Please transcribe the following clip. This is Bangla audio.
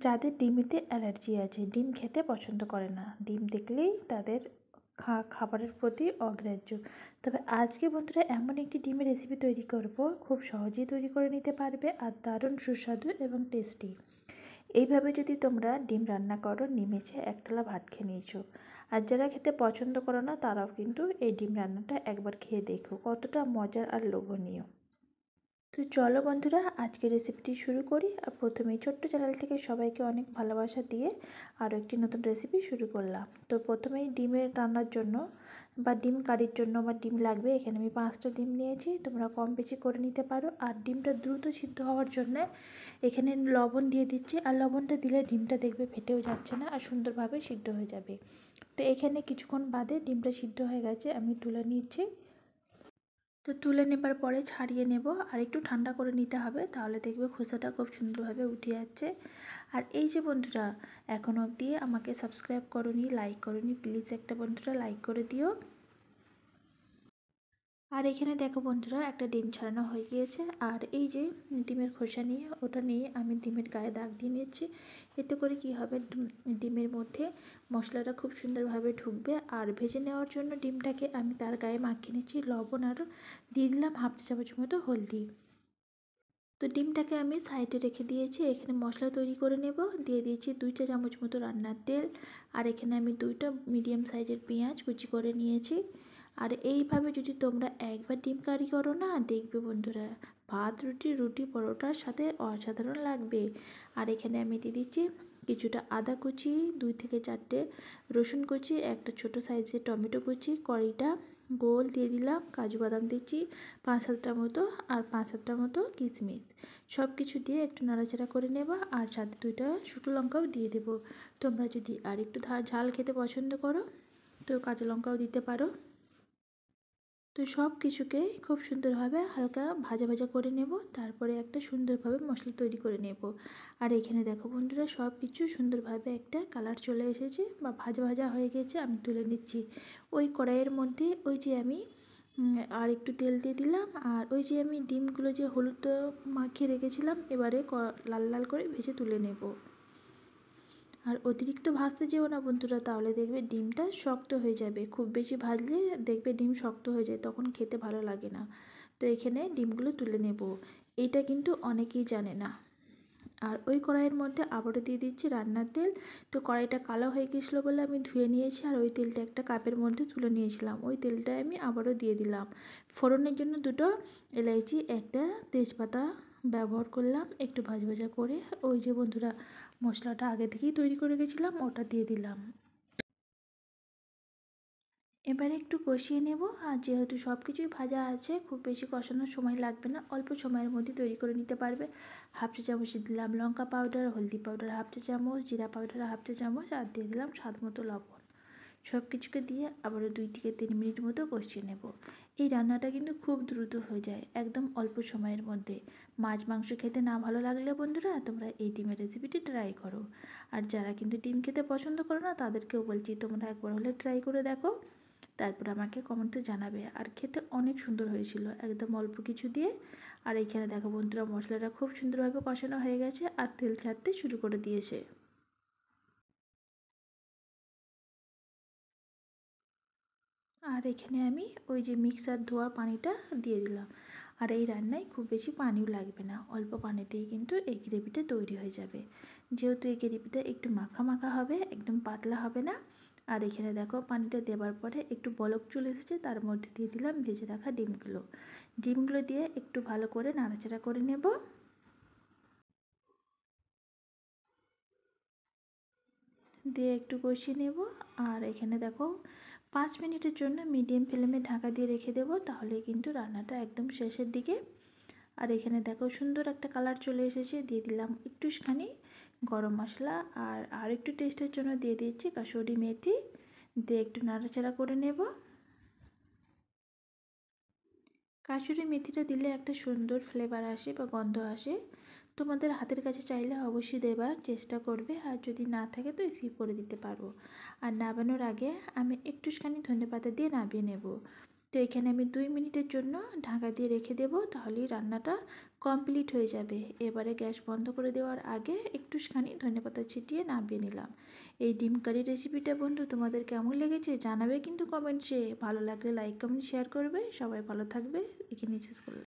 যাদের ডিমেতে অ্যালার্জি আছে, ডিম খেতে পছন্দ করে না, ডিম দেখলেই তাদের খাবারের প্রতি অগ্রাহ্য, তবে আজকে বন্ধুরা এমন একটি ডিমের রেসিপি তৈরি করব, খুব সহজেই তৈরি করে নিতে পারবে আর দারুণ সুস্বাদু এবং টেস্টি। এইভাবে যদি তোমরা ডিম রান্না করো, নিমেষে একতলা ভাত খেয়ে নিয়েছো। আর যারা খেতে পছন্দ করো না তারাও কিন্তু এই ডিম রান্নাটা একবার খেয়ে দেখো কতটা মজার আর লোভনীয়। তো চলো বন্ধুরা, আজকের রেসিপিটি শুরু করি। আর প্রথমেই ছোট্ট চ্যানেল থেকে সবাইকে অনেক ভালোবাসা দিয়ে আরও একটি নতুন রেসিপি শুরু করলাম। তো প্রথমেই ডিমের রান্নার জন্য বা ডিম কারির জন্য আমার ডিম লাগবে। এখানে আমি 5টা ডিম নিয়েছি, তোমরা কম বেশি করে নিতে পারো। আর ডিমটা দ্রুত সিদ্ধ হওয়ার জন্য এখানে লবণ দিয়ে দিচ্ছি। আর লবণটা দিলে ডিমটা দেখবে ফেটেও যাচ্ছে না আর সুন্দরভাবে সিদ্ধ হয়ে যাবে। তো এখানে কিছুক্ষণ বাদে ডিমটা সিদ্ধ হয়ে গেছে, আমি তুলে নিচ্ছি। তো তুলে নেবার পরে ছাড়িয়ে নেব আর একটু ঠান্ডা করে নিতে হবে, তাহলে দেখবে খোসাটা খুব সুন্দরভাবে উঠে যাচ্ছে। আর এই যে বন্ধুরা এখনও অবধি আমাকে সাবস্ক্রাইব করোনি, লাইক করোনি, প্লিজ একটা বন্ধুরা লাইক করে দিও। আর এখানে দেখো বন্ধুরা একটা ডিম ছাড়ানো হয়ে গিয়েছে। আর এই যে ডিমের খোসা নিয়ে ওটা নিয়ে আমি ডিমের গায়ে দাগ দিয়ে নিচ্ছি। এতে করে কি হবে, ডিমের মধ্যে মশলাটা খুব সুন্দরভাবে ঢুকবে। আর ভেজে নেওয়ার জন্য ডিমটাকে আমি তার গায়ে মাখিয়ে নিচ্ছি লবণ, আর দিয়ে দিলাম 1/2 চামচ মতো হলদি। তো ডিমটাকে আমি সাইডে রেখে দিয়েছি। এখানে মশলা তৈরি করে নেব। দিয়ে দিয়েছি 2 চা চামচ মতো রান্নার তেল। আর এখানে আমি 2টা মিডিয়াম সাইজের পেঁয়াজ কুচি করে নিয়েছি। আর এইভাবে যদি তোমরা একবার ডিম কারি করো না, দেখবে বন্ধুরা ভাত রুটি পরোটার সাথে অসাধারণ লাগবে। আর এখানে আমি দিয়ে দিচ্ছি কিছুটা আদা কুচি, 2 থেকে 4টে রসুন কুচি, একটা ছোট সাইজের টমেটো কুচি, কড়িটা গোল দিয়ে দিলাম, কাজু বাদাম দিচ্ছি 5-7টা মতো, আর 5-7টা মতো কিশমিশ। সব কিছু দিয়ে একটু নাড়াচাড়া করে নেবা। আর সাথে 2টা শুকনো লঙ্কাও দিয়ে দেবো। তোমরা যদি আর একটু ঝাল খেতে পছন্দ করো তো কাঁচা লঙ্কাও দিতে পারো। তো সব কিছুকে খুব সুন্দরভাবে হালকা ভাজা ভাজা করে নেব, তারপরে একটা সুন্দরভাবে মশলা তৈরি করে নেব। আর এখানে দেখো বন্ধুরা সব কিছু সুন্দরভাবে একটা কালার চলে এসেছে বা ভাজা ভাজা হয়ে গেছে, আমি তুলে নিচ্ছি। ওই কড়াইয়ের মধ্যে ওই যে আমি আর একটু তেল দিয়ে দিলাম। আর ওই যে আমি ডিমগুলো যে হলুদ মাখিয়ে রেখেছিলাম, এবারে লাল লাল করে ভেজে তুলে নেব। আর অতিরিক্ত ভাজতে যেও না বন্ধুরা, তাহলে দেখবে ডিমটা শক্ত হয়ে যাবে। খুব বেশি ভাজলে দেখবে ডিম শক্ত হয়ে যায়, তখন খেতে ভালো লাগে না। তো এখানে ডিমগুলো তুলে নেব। এইটা কিন্তু অনেকেই জানে না। আর ওই কড়াইয়ের মধ্যে আবারও দিয়ে দিচ্ছি রান্নার তেল। তো কড়াইটা কালো হয়ে গেছিলো বলে আমি ধুয়ে নিয়েছি, আর ওই তেলটা একটা কাপের মধ্যে তুলে নিয়েছিলাম। ওই তেলটাই আমি আবারও দিয়ে দিলাম। ফোড়নের জন্য 2টো এলাইচি, একটা তেজপাতা ব্যবহার করলাম। একটু ভাজা ভাজা করে ওই যে বন্ধুরা মশলাটা আগে থেকেই তৈরি করে গেছিলাম ওটা দিয়ে দিলাম। এবারে একটু কষিয়ে নেব। আর যেহেতু সব কিছুই ভাজা আছে, খুব বেশি কষানোর সময় লাগবে না, অল্প সময়ের মধ্যে তৈরি করে নিতে পারবে। 1/2 চা চামচ দিলাম লঙ্কা পাউডার, হলদি পাউডার 1/2 চা চামচ, জিরা পাউডার 1/2 চা চামচ, আর দিয়ে দিলাম স্বাদ মতো লবণ। সব কিছুকে দিয়ে আবারও 2 থেকে 3 মিনিট মতো কষিয়ে নেব। এই রান্নাটা কিন্তু খুব দ্রুত হয়ে যায়, একদম অল্প সময়ের মধ্যে। মাছ মাংস খেতে না ভালো লাগলে বন্ধুরা তোমরা এই ডিমের রেসিপিটি ট্রাই করো। আর যারা কিন্তু ডিম খেতে পছন্দ করো না তাদেরকেও বলছি তোমরা একবার হলে ট্রাই করে দেখো, তারপর আমাকে কমেন্টে জানাবে। আর খেতে অনেক সুন্দর হয়েছিল, একদম অল্প কিছু দিয়ে। আর এইখানে দেখো বন্ধুরা মশলাটা খুব সুন্দরভাবে কষানো হয়ে গেছে আর তেল ছাড়তে শুরু করে দিয়েছে। আর এখানে আমি ওই যে মিক্সার ধোয়া পানিটা দিয়ে দিলাম। আর এই রান্নায় খুব বেশি পানিও লাগবে না, অল্প পানিতেই কিন্তু এই গ্রেভিটা তৈরি হয়ে যাবে। যেহেতু এই গ্রেভিটা একটু মাখা মাখা হবে, একদম পাতলা হবে না। আর এখানে দেখো পানিটা দেওয়ার পরে একটু বলক চলে এসেছে, তার মধ্যে দিয়ে দিলাম ভেজে রাখা ডিমগুলো। ডিমগুলো দিয়ে একটু ভালো করে নাড়াচাড়া করে নেব। দিয়ে একটু কষিয়ে নেব। আর এখানে দেখো 5 মিনিটের জন্য মিডিয়াম ফ্লেমে ঢাকা দিয়ে রেখে দেবো, তাহলে কিন্তু রান্নাটা একদম শেষের দিকে। আর এখানে দেখো সুন্দর একটা কালার চলে এসেছে। দিয়ে দিলাম একটুখানি গরম মশলা, আর একটু টেস্টের জন্য দিয়ে দিচ্ছি কাসুরি মেথি। দিয়ে একটু নাড়াচাড়া করে নেব। কাসুরি মেথিটা দিলে একটা সুন্দর ফ্লেভার আসে বা গন্ধ আসে। তোমাদের হাতের কাছে চাইলে অবশ্যই দেবার চেষ্টা করবে, আর যদি না থাকে তো স্কিপ করে দিতে পারো। আর নামানোর আগে আমি একটুখানি ধনেপাতা দিয়ে নামিয়ে নেব। তো এখানে আমি 2 মিনিটের জন্য ঢাকা দিয়ে রেখে দেব, তাহলেই রান্নাটা কমপ্লিট হয়ে যাবে। এবারে গ্যাস বন্ধ করে দেওয়ার আগে একটুখানি ধনেপাতা ছিটিয়ে নামিয়ে নিলাম। এই ডিম কারি রেসিপিটা বন্ধু তোমাদের কেমন লেগেছে জানাবে কিন্তু কমেন্টসে। ভালো লাগলে লাইক কমেন্ট শেয়ার করবে। সবাই ভালো থাকবে। এখানে শেষ করলাম।